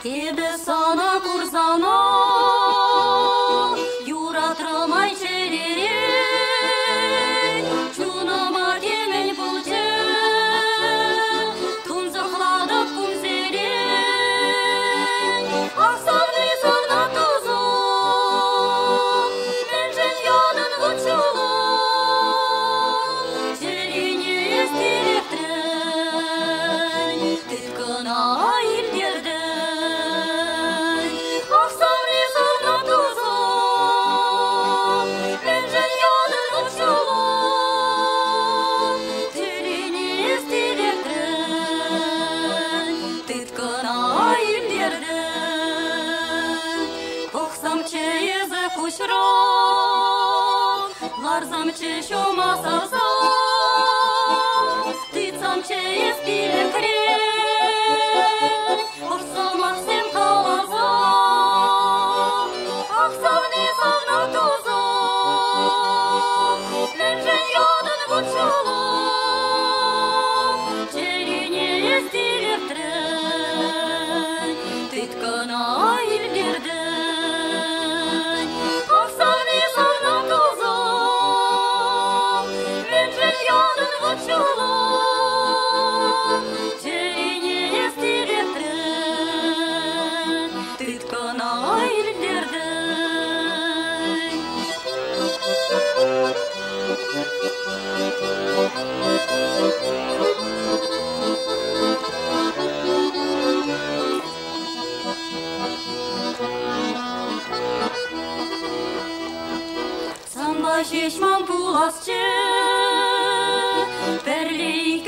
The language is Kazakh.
Тебе сана курсана, юратырмай черерей, чунама темен пулче, тунзықладып күмзерей, ақсавны савна тузу, мен жен ядын ғучулу, жеріне естелектірін, тіткіна илдерді. Ларзамче шомасарса, тыцамче еспилен крен, орсамахсем калаза, ақсавны савна туза, менжен ядын ғучала, черене естилер трен, тыткана илдерді. Шишман пуласче, перлей